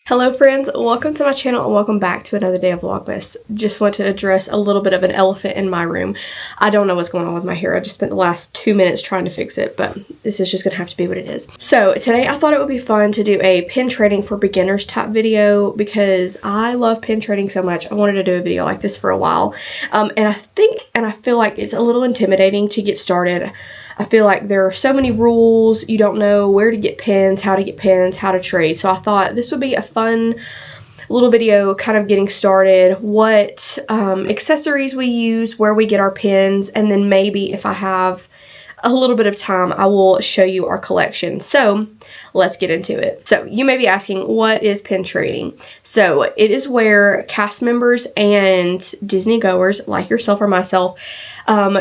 Hello friends, welcome to my channel and welcome back to another day of Vlogmas. Just want to address a little bit of an elephant in my room. I don't know what's going on with my hair. I just spent the last 2 minutes trying to fix it, but this is just going to have to be what it is. So today I thought it would be fun to do a pin trading for beginners type video because I love pin trading so much. I wanted to do a video like this for a while. And I feel like it's a little intimidating to get started. I feel like there are so many rules. You don't know where to get pins, how to trade. So I thought this would be a fun little video kind of getting started, what accessories we use, where we get our pins, and then maybe if I have a little bit of time, I will show you our collection. So let's get into it. So you may be asking, what is pin trading? So it is where cast members and Disney goers like yourself or myself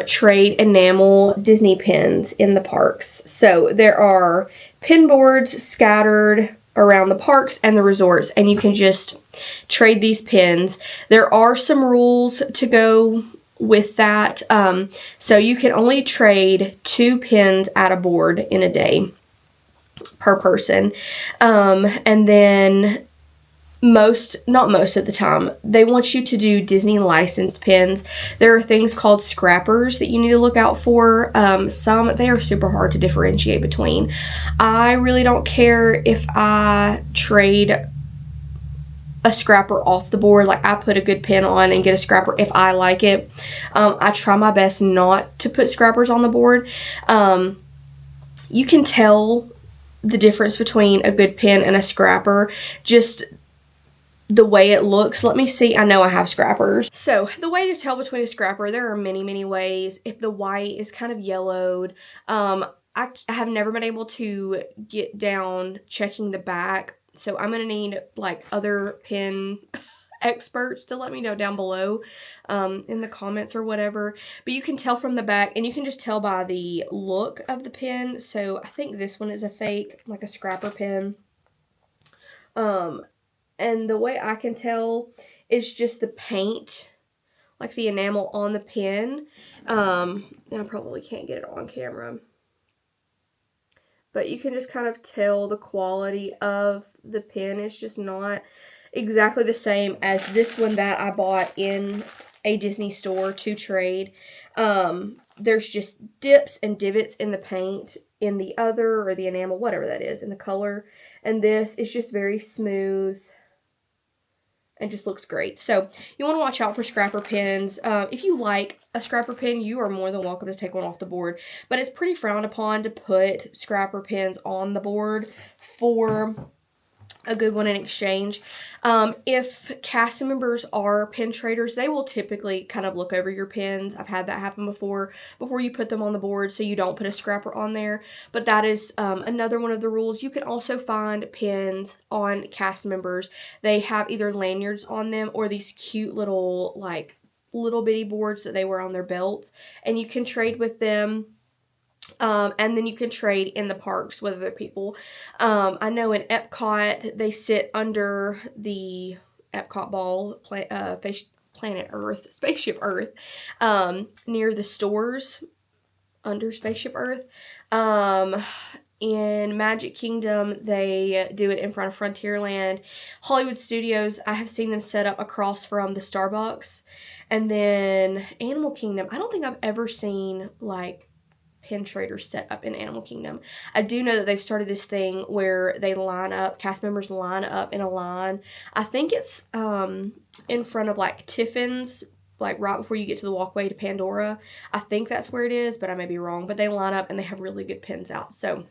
trade enamel Disney pins in the parks. So there are pin boards scattered around the parks and the resorts, and you can just trade these pins. There are some rules to go with that. So you can only trade 2 pins at a board in a day per person. And then not most of the time, they want you to do Disney licensed pins. There are things called scrappers that you need to look out for. They are super hard to differentiate between. I really don't care if I trade a scrapper off the board. Like, I put a good pin on and get a scrapper if I like it. I try my best not to put scrappers on the board. You can tell the difference between a good pin and a scrapper just the way it looks. Let me see. I know I have scrappers. So the way to tell between a scrapper, there are many ways. If the white is kind of yellowed, I have never been able to get down checking the back. So I'm going to need like other pin experts to let me know down below in the comments or whatever. But you can tell from the back, and you can just tell by the look of the pin. So I think this one is a fake, like a scrapper pin. And the way I can tell is just the paint, like the enamel on the pin. And I probably can't get it on camera, but you can just kind of tell the quality of the pin. It's just not exactly the same as this one that I bought in a Disney store to trade. There's just dips and divots in the paint in the other, or the enamel, whatever that is, in the color. And this is just very smooth and just looks great. So you want to watch out for scrapper pins. If you like a scrapper pin, you are more than welcome to take one off the board. But it's pretty frowned upon to put scrapper pins on the board for a good one in exchange. If cast members are pin traders, they will typically kind of look over your pins. I've had that happen before you put them on the board, so you don't put a scrapper on there. But that is another one of the rules. You can also find pins on cast members. They have either lanyards on them or these cute little, like, little bitty boards that they wear on their belts, and you can trade with them. And then you can trade in the parks with other people. I know in Epcot, they sit under the Epcot ball, Planet Earth, Spaceship Earth, near the stores under Spaceship Earth. In Magic Kingdom, they do it in front of Frontierland. Hollywood Studios, I have seen them set up across from the Starbucks. And then Animal Kingdom, I don't think I've ever seen, like, pin traders set up in Animal Kingdom. I do know that they've started this thing where they line up, cast members line up in a line. I think it's in front of like Tiffin's, like right before you get to the walkway to Pandora. I think that's where it is, but I may be wrong. But they line up and they have really good pins out. So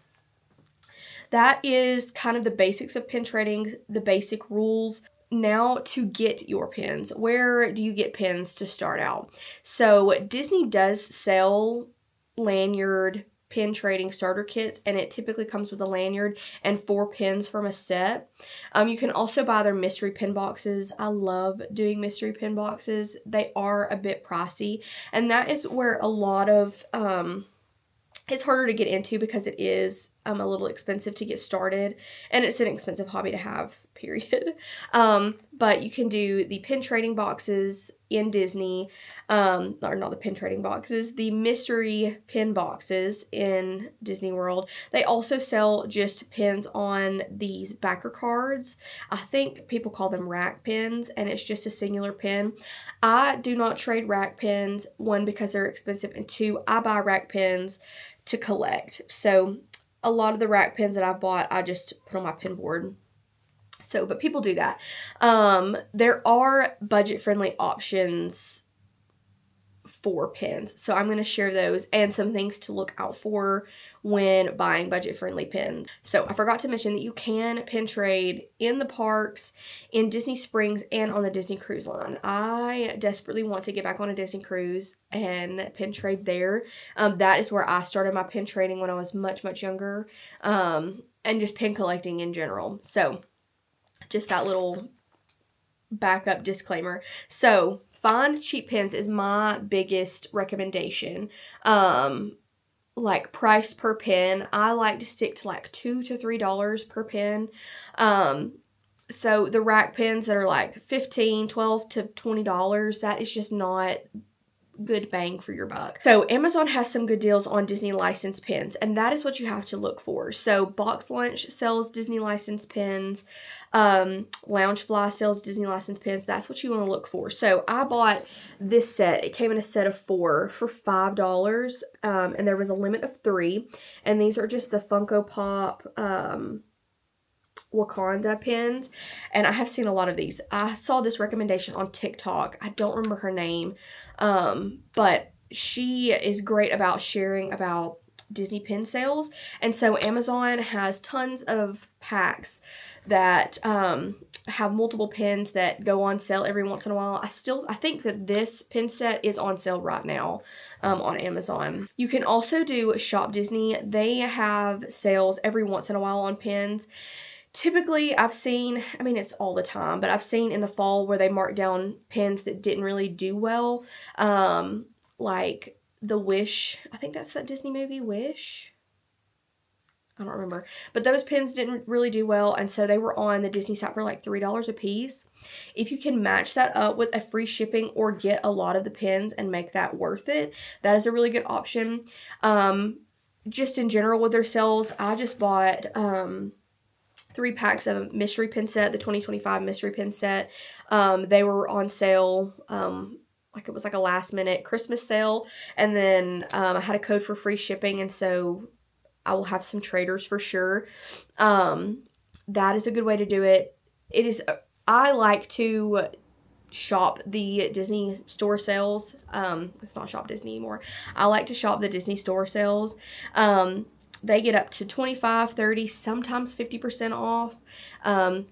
that is kind of the basics of pin trading, the basic rules. Now to get your pins, where do you get pins to start out? So Disney does sell lanyard pin trading starter kits, and it typically comes with a lanyard and 4 pins from a set. You can also buy their mystery pin boxes. I love doing mystery pin boxes. They are a bit pricey, and that is where a lot of it's harder to get into because it is a little expensive to get started, and it's an expensive hobby to have, period. But you can do the pin trading boxes in Disney, or not the pin trading boxes, the mystery pin boxes in Disney World. They also sell just pins on these backer cards. I think people call them rack pins, and it's just a singular pin. I do not trade rack pins, one, because they're expensive, and two, I buy rack pins to collect. So a lot of the rack pins that I bought, I just put on my pin board. So, but people do that. There are budget-friendly options for pins, so I'm going to share those and some things to look out for when buying budget-friendly pins. So I forgot to mention that you can pin trade in the parks, in Disney Springs, and on the Disney Cruise Line. I desperately want to get back on a Disney cruise and pin trade there. That is where I started my pin trading when I was much, much younger, and just pin collecting in general. So just that little backup disclaimer. So find cheap pins is my biggest recommendation. Like price per pin, I like to stick to like $2 to $3 per pin. So the rack pins that are like $15, $12 to $20, that is just not good bang for your buck. So Amazon has some good deals on Disney licensed pins, and that is what you have to look for. So Box Lunch sells Disney licensed pins. Loungefly sells Disney licensed pins. That's what you want to look for. So I bought this set. It came in a set of 4 for $5, and there was a limit of 3. And these are just the Funko Pop Wakanda pins, and I have seen a lot of these. I saw this recommendation on TikTok. I don't remember her name, but she is great about sharing about Disney pin sales, and so Amazon has tons of packs that have multiple pins that go on sale every once in a while. I think that this pin set is on sale right now on Amazon. You can also do Shop Disney. They have sales every once in a while on pins. Typically, I've seen, I mean, it's all the time, but I've seen in the fall where they mark down pins that didn't really do well. Like the Wish, I think that's that Disney movie, Wish? I don't remember. But those pins didn't really do well, and so they were on the Disney site for like $3 a piece. If you can match that up with a free shipping or get a lot of the pins and make that worth it, that is a really good option. Just in general with their sales, I just bought 3 packs of a mystery pin set, the 2025 mystery pin set. They were on sale, like it was like a last minute Christmas sale, and then I had a code for free shipping, and so I will have some traders for sure. That is a good way to do it. I like to shop the Disney store sales. It's not Shop Disney anymore. I like to shop the Disney store sales. They get up to 25, 30, sometimes 50% off.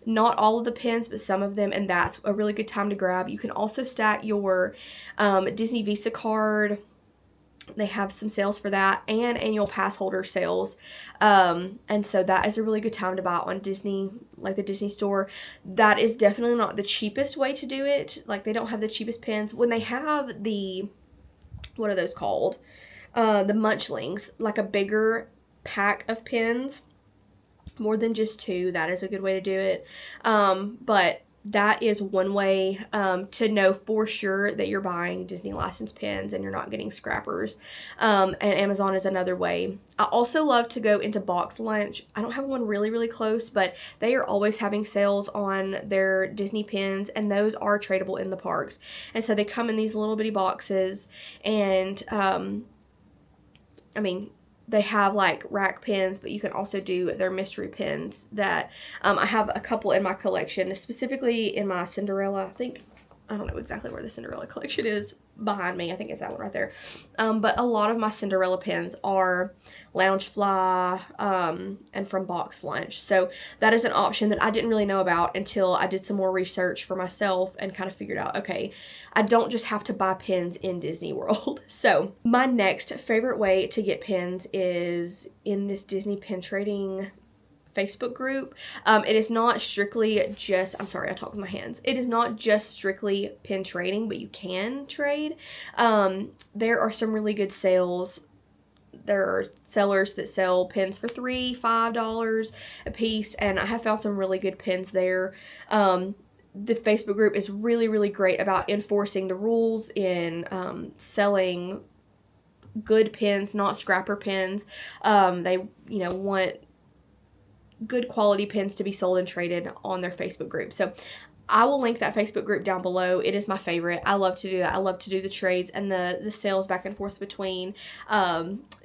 Not all of the pins, but some of them, and that's a really good time to grab. You can also stack your Disney Visa card. They have some sales for that, and annual pass holder sales. And so that is a really good time to buy on Disney, like the Disney store. That is definitely not the cheapest way to do it. Like, they don't have the cheapest pins. When they have the, what are those called? The munchlings, like a bigger pack of pins, more than just 2, that is a good way to do it. But that is one way to know for sure that you're buying Disney licensed pins and you're not getting scrappers. And Amazon is another way. I also love to go into Box Lunch. I don't have one really, really close, but they are always having sales on their Disney pins, and those are tradable in the parks. And so they come in these little bitty boxes, and I mean, they have like rack pins, but you can also do their mystery pins that I have a couple in my collection, specifically in my Cinderella. I don't know exactly where the Cinderella collection is behind me. I think it's that one right there. But a lot of my Cinderella pins are Loungefly and from Box Lunch. So that is an option that I didn't really know about until I did some more research for myself and kind of figured out, okay, I don't just have to buy pins in Disney World. So my next favorite way to get pins is in this Disney pin trading Facebook group. It is not strictly just, I'm sorry, I talk with my hands. It is not just strictly pin trading, but you can trade. There are some really good sales there are sellers that sell pins for $3, $5 a piece, and I have found some really good pins there. The Facebook group is really, really great about enforcing the rules in selling good pins, not scrapper pins. They, want good quality pins to be sold and traded on their Facebook group. So I will link that Facebook group down below. It is my favorite. I love to do that. I love to do the trades and the sales back and forth between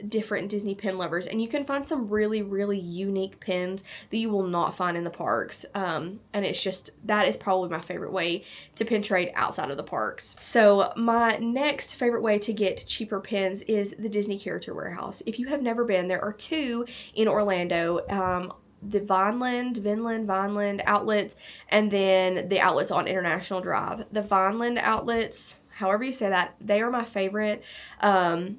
different Disney pin lovers. And you can find some really, really unique pins that you will not find in the parks. And it's just, that is probably my favorite way to pin trade outside of the parks. So my next favorite way to get cheaper pins is the Disney Character Warehouse. If you have never been, there are two in Orlando. The Vineland outlets, and then the outlets on International Drive. The Vineland outlets, however you say that, they are my favorite. They're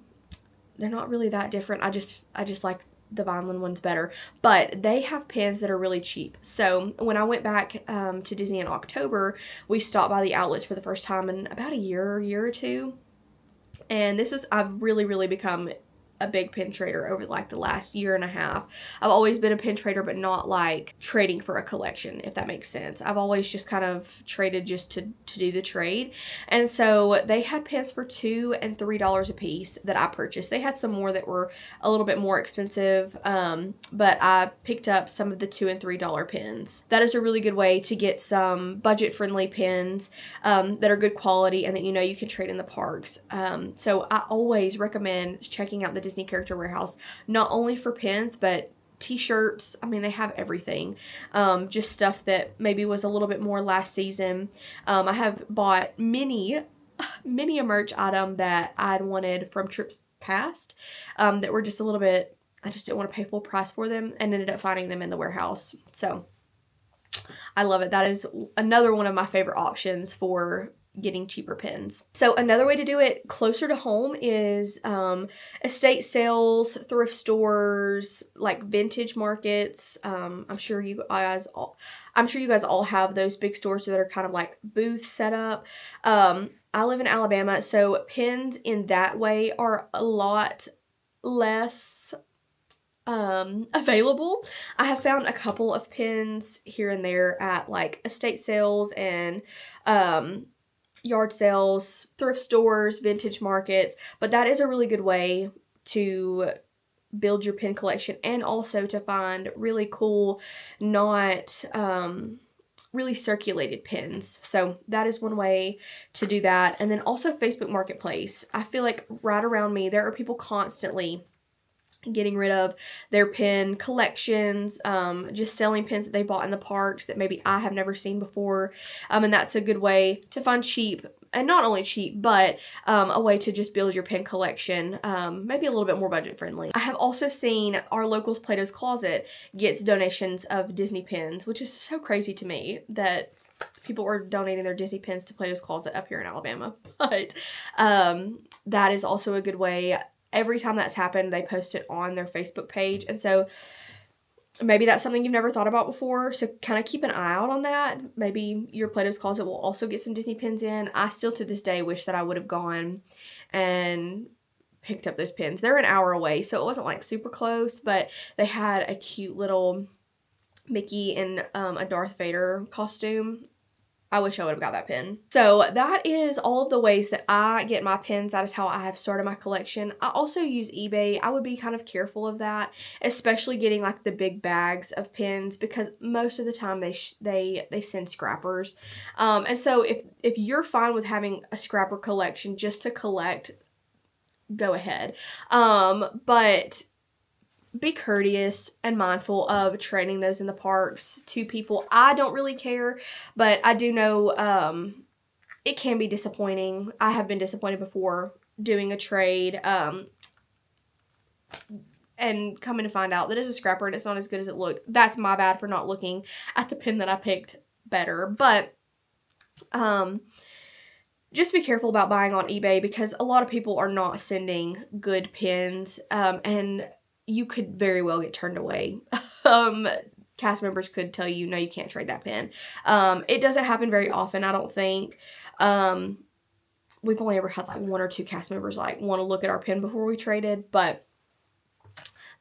not really that different. I just like the Vineland ones better, but they have pins that are really cheap. So when I went back to Disney in October, we stopped by the outlets for the first time in about a year or two, and I've really, really become a big pin trader over like the last year and a half. I've always been a pin trader, but not like trading for a collection, if that makes sense. I've always just kind of traded just to do the trade. And so they had pins for $2 and $3 a piece that I purchased. They had some more that were a little bit more expensive, but I picked up some of the $2 and $3 pins. That is a really good way to get some budget-friendly pins that are good quality and that you can trade in the parks. So I always recommend checking out the Disney Character Warehouse, not only for pins, but t-shirts. I mean, they have everything. Just stuff that maybe was a little bit more last season. I have bought many a merch item that I'd wanted from trips past that were just a little bit, I just didn't want to pay full price for them, and ended up finding them in the warehouse. So I love it. That is another one of my favorite options for getting cheaper pins. So another way to do it closer to home is estate sales, thrift stores, like vintage markets. I'm sure you guys all have those big stores that are kind of like booths set up. I live in Alabama, so pins in that way are a lot less available. I have found a couple of pins here and there at like estate sales and yard sales, thrift stores, vintage markets, but that is a really good way to build your pin collection and also to find really cool, not really circulated pins. So that is one way to do that. And then also Facebook Marketplace. I feel like right around me there are people constantly getting rid of their pin collections, just selling pins that they bought in the parks that maybe I have never seen before, and that's a good way to find cheap, and not only cheap, but a way to just build your pin collection, maybe a little bit more budget friendly. I have also seen our locals Plato's Closet gets donations of Disney pins, which is so crazy to me that people are donating their Disney pins to Plato's Closet up here in Alabama, but that is also a good way. Every time that's happened, they post it on their Facebook page. And so maybe that's something you've never thought about before. So kind of keep an eye out on that. Maybe your Plato's Closet will also get some Disney pins in. I still to this day wish that I would have gone and picked up those pins. They're an hour away, so it wasn't like super close, but they had a cute little Mickey in a Darth Vader costume. I wish I would have got that pin. So that is all of the ways that I get my pins. That is how I have started my collection. I also use eBay. I would be kind of careful of that, especially getting like the big bags of pins, because most of the time they send scrappers. And so if you're fine with having a scrapper collection just to collect, go ahead. But be courteous and mindful of trading those in the parks to people. I don't really care, but I do know it can be disappointing. I have been disappointed before doing a trade and coming to find out that it's a scrapper and it's not as good as it looked. That's my bad for not looking at the pin that I picked better. But just be careful about buying on eBay, because a lot of people are not sending good pins, and you could very well get turned away. Cast members could tell you, no, you can't trade that pin. It doesn't happen very often, I don't think. We've only ever had like one or two cast members like want to look at our pin before we traded, but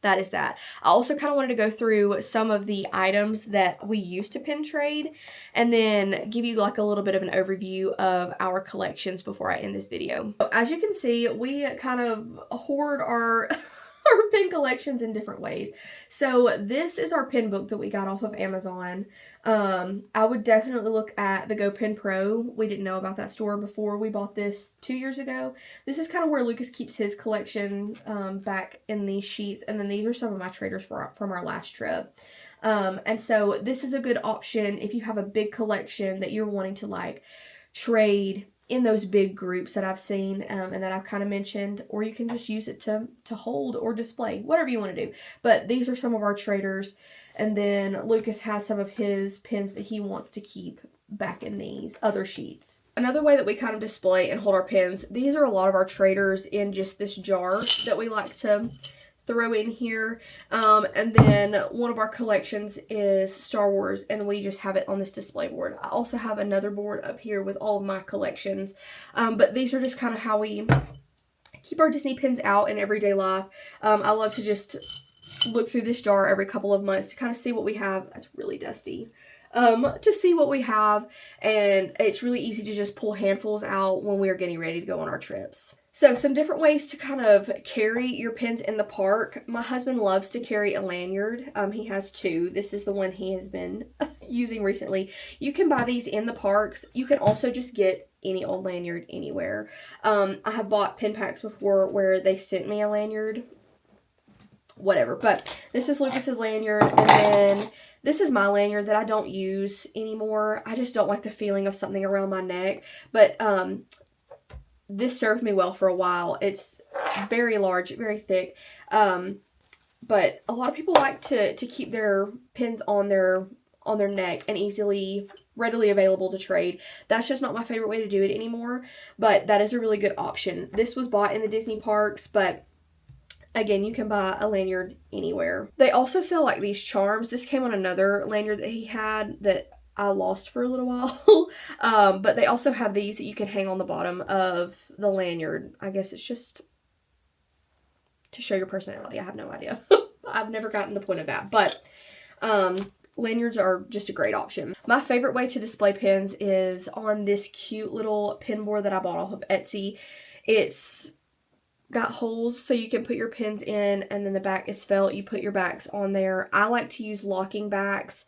that is that. I also kind of wanted to go through some of the items that we used to pin trade and then give you like a little bit of an overview of our collections before I end this video. So as you can see, we kind of hoard our our pin collections in different ways. So this is our pin book that we got off of Amazon. I would definitely look at the Go Pen Pro. We didn't know about that store before we bought this 2 years ago. This is kind of where Lucas keeps his collection back in these sheets. And then these are some of my traders from our last trip. And so this is a good option if you have a big collection that you're wanting to like trade in those big groups that I've seen and that I've kind of mentioned, or you can just use it to hold or display, whatever you want to do. But these are some of our traders, and then Lucas has some of his pins that he wants to keep back in these other sheets. Another way that we kind of display and hold our pins, these are a lot of our traders in just this jar that we like to throw in here, and then one of our collections is Star Wars, and we just have it on this display board. I also have another board up here with all of my collections, but these are just kind of how we keep our Disney pins out in everyday life. I love to just look through this jar every couple of months to kind of see what we have. That's really dusty. To see what we have, and it's really easy to just pull handfuls out when we are getting ready to go on our trips. So some different ways to kind of carry your pins in the park. My husband loves to carry a lanyard. He has two. This is the one he has been using recently. You can buy these in the parks. You can also just get any old lanyard anywhere. I have bought pin packs before where they sent me a lanyard. Whatever. But this is Lucas's lanyard, and then this is my lanyard that I don't use anymore. I just don't like the feeling of something around my neck. But this served me well for a while. It's very large, very thick. But a lot of people like to keep their pins on their neck and readily available to trade. That's just not my favorite way to do it anymore, but that is a really good option. This was bought in the Disney parks, but again, you can buy a lanyard anywhere. They also sell like these charms. This came on another lanyard that he had that I lost for a little while. But they also have these that you can hang on the bottom of the lanyard. I guess it's just to show your personality. I have no idea. I've never gotten the point of that. But lanyards are just a great option. My favorite way to display pins is on this cute little pin board that I bought off of Etsy. It's got holes so you can put your pins in, and then the back is felt. You put your backs on there. I like to use locking backs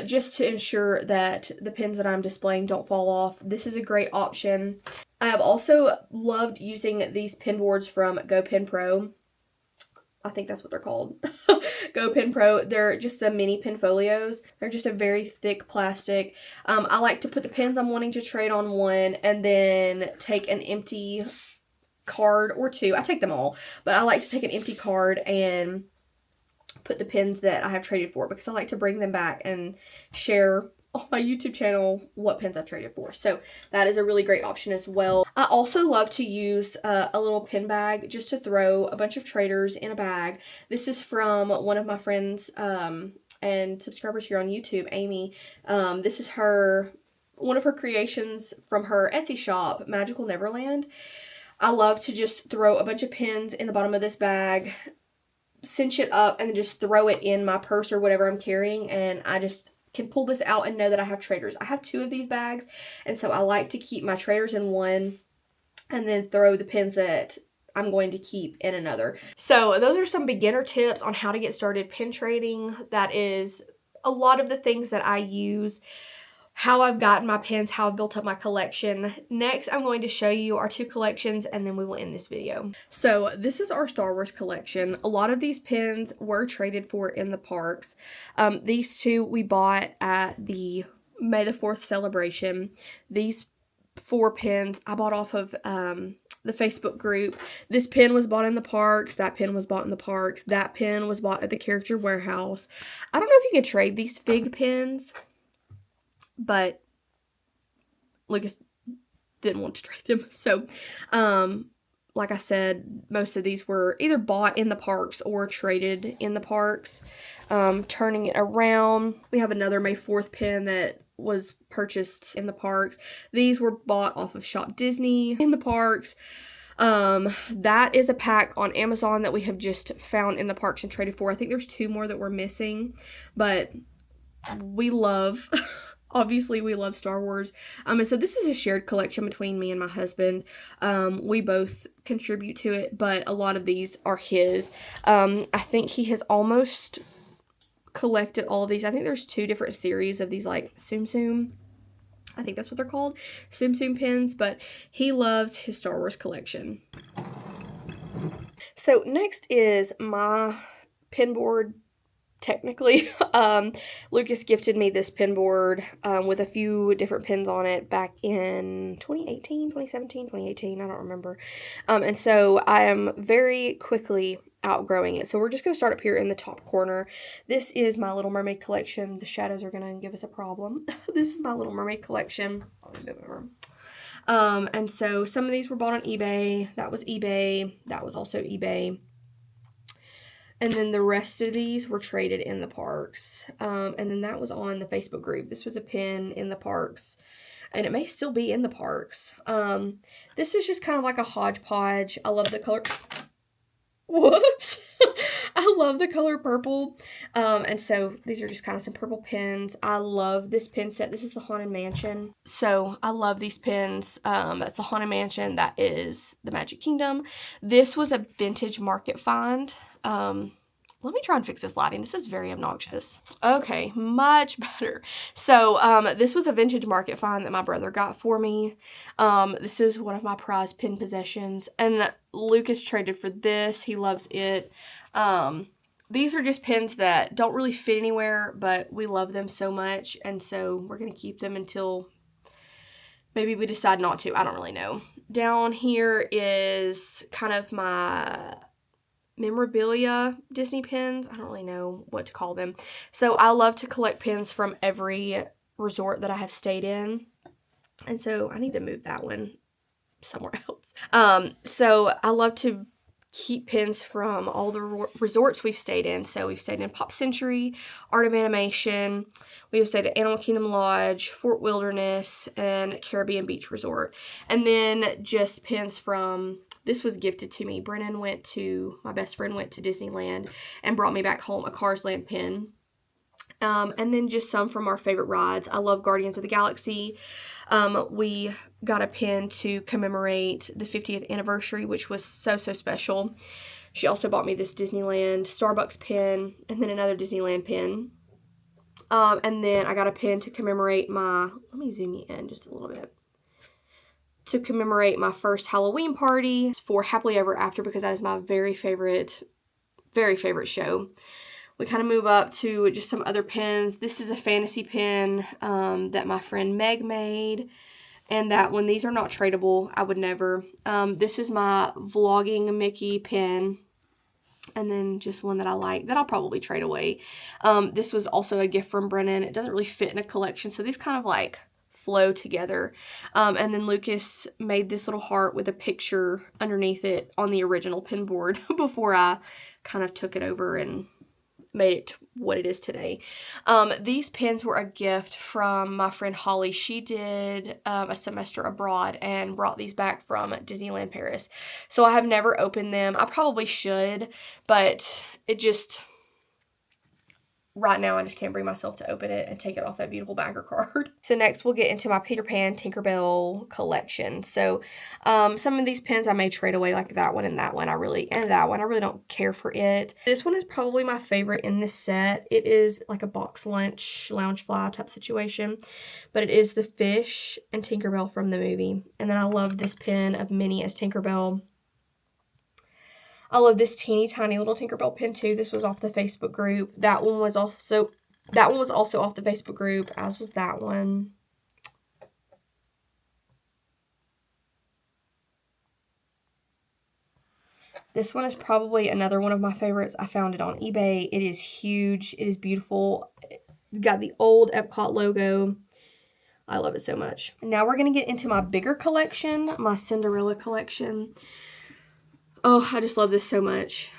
just to ensure that the pins that I'm displaying don't fall off. This is a great option. I have also loved using these pin boards from Go Pen Pro. I think that's what they're called. Go Pen Pro. They're just the mini pin folios. They're just a very thick plastic. I like to put the pins I'm wanting to trade on one and then take an empty card or two. I take them all, but I like to take an empty card and put the pins that I have traded for, because I like to bring them back and share on my YouTube channel what pins I've traded for. So that is a really great option as well. I also love to use a little pin bag just to throw a bunch of traders in a bag. This is from one of my friends and subscribers here on YouTube, Amy. This is one of her creations from her Etsy shop, Magical Neverland. I love to just throw a bunch of pins in the bottom of this bag, cinch it up, and then just throw it in my purse or whatever I'm carrying, and I just can pull this out and know that I have traders. I have 2 of these bags, and so I like to keep my traders in one and then throw the pins that I'm going to keep in another. So those are some beginner tips on how to get started pin trading. That is a lot of the things that I use, how I've gotten my pins, how I've built up my collection. Next, I'm going to show you our 2 collections, and then we will end this video. So this is our Star Wars collection. A lot of these pins were traded for in the parks. These 2 we bought at the May the 4th celebration. These 4 pins I bought off of the Facebook group. This pin was bought in the parks. That pin was bought in the parks. That pin was bought at the Character Warehouse. I don't know if you can trade these fig pins, but Lucas didn't want to trade them. So, like I said, most of these were either bought in the parks or traded in the parks. Turning it around, we have another May 4th pin that was purchased in the parks. These were bought off of Shop Disney in the parks. That is a pack on Amazon that we have just found in the parks and traded for. I think there's 2 more that we're missing, but we love, obviously we love Star Wars. And so this is a shared collection between me and my husband. We both contribute to it, but a lot of these are his. I think he has almost collected all of these. I think there's 2 different series of these, like Tsum Tsum. I think that's what they're called, Tsum Tsum pins, but he loves his Star Wars collection. So next is my pin board, technically. Lucas gifted me this pin board with a few different pins on it back in 2018, I don't remember. And so I am very quickly outgrowing it. So we're just going to start up here in the top corner. This is my Little Mermaid collection. The shadows are going to give us a problem. This is my Little Mermaid collection. I'll move it over. And so some of these were bought on eBay. That was eBay. That was also eBay. And then the rest of these were traded in the parks. And then that was on the Facebook group. This was a pin in the parks. And it may still be in the parks. This is just kind of like a hodgepodge. I love the color. Whoops. I love the color purple. And so these are just kind of some purple pins. I love this pin set. This is the Haunted Mansion. So I love these pins. That's the Haunted Mansion. That is the Magic Kingdom. This was a vintage market find. Let me try and fix this lighting. This is very obnoxious. Okay, much better. So, this was a vintage market find that my brother got for me. This is one of my prized pin possessions. And Lucas traded for this. He loves it. These are just pins that don't really fit anywhere, but we love them so much. And so we're going to keep them until maybe we decide not to. I don't really know. Down here is kind of my memorabilia Disney pins. I don't really know what to call them. So I love to collect pins from every resort that I have stayed in. And so I need to move that one somewhere else. So I love to keep pins from all the resorts we've stayed in. So we've stayed in Pop Century, Art of Animation, we have stayed at Animal Kingdom Lodge, Fort Wilderness, and Caribbean Beach Resort. And then just pins from, this was gifted to me. My best friend went to Disneyland and brought me back home a Cars Land pin. And then just some from our favorite rides. I love Guardians of the Galaxy. We got a pin to commemorate the 50th anniversary, which was so, so special. She also bought me this Disneyland Starbucks pin and then another Disneyland pin. And then I got a pin to commemorate let me zoom you in just a little bit. To commemorate my first Halloween party for Happily Ever After, because that is my very favorite show. We kind of move up to just some other pins. This is a fantasy pin that my friend Meg made. And that one, these are not tradable. I would never. This is my Vlogging Mickey pin. And then just one that I like that I'll probably trade away. This was also a gift from Brennan. It doesn't really fit in a collection. So these kind of like flow together. And then Lucas made this little heart with a picture underneath it on the original pin board before I kind of took it over and made it what it is today. These pins were a gift from my friend Holly. She did a semester abroad and brought these back from Disneyland Paris. So I have never opened them. I probably should, but it just, right now I just can't bring myself to open it and take it off that beautiful backer card. So next we'll get into my Peter Pan Tinkerbell collection. So some of these pins I may trade away, like that one and that one. I really don't care for it. This one is probably my favorite in this set. It is like a box lunch lounge fly type situation, but it is the fish and Tinkerbell from the movie. And then I love this pin of Minnie as Tinkerbell. I love this teeny tiny little Tinkerbell pin too. This was off the Facebook group. That one was also off the Facebook group, as was that one. This one is probably another one of my favorites. I found it on eBay. It is huge. It is beautiful. It's got the old Epcot logo. I love it so much. Now we're going to get into my bigger collection, my Cinderella collection. Oh, I just love this so much.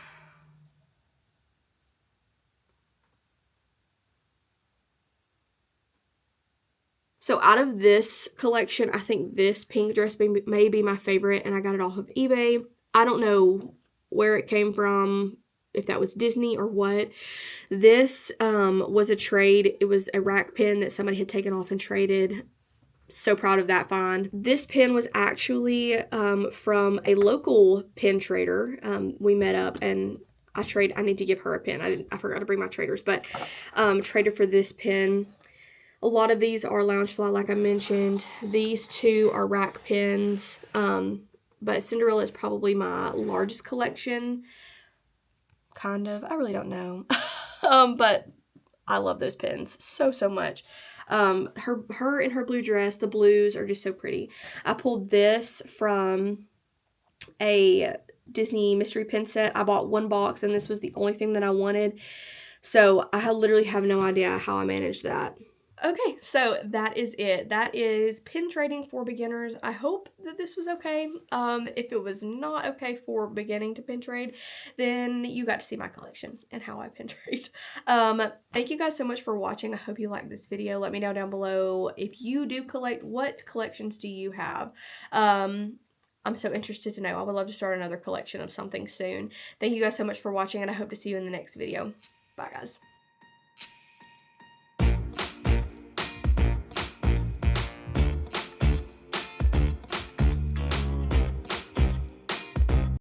So out of this collection, I think this pink dress may be my favorite, and I got it off of eBay. I don't know where it came from, if that was Disney or what. This was a trade. It was a rack pin that somebody had taken off and traded. So proud of that find. This pin was actually from a local pin trader. We met up and I need to give her a pin. I forgot to bring my traders, but traded for this pin. A lot of these are Loungefly, like I mentioned. These two are rack pins, but Cinderella is probably my largest collection. Kind of. I really don't know. But I love those pins so much. Her in her blue dress, the blues are just so pretty. I pulled this from a Disney mystery pin set. I bought one box and this was the only thing that I wanted. So I literally have no idea how I managed that. Okay, so that is it. That is pin trading for beginners. I hope that this was okay. If it was not okay for beginning to pin trade, then you got to see my collection and how I pin trade. Thank you guys so much for watching. I hope you liked this video. Let me know down below if you do collect. What collections do you have? I'm so interested to know. I would love to start another collection of something soon. Thank you guys so much for watching, and I hope to see you in the next video. Bye, guys.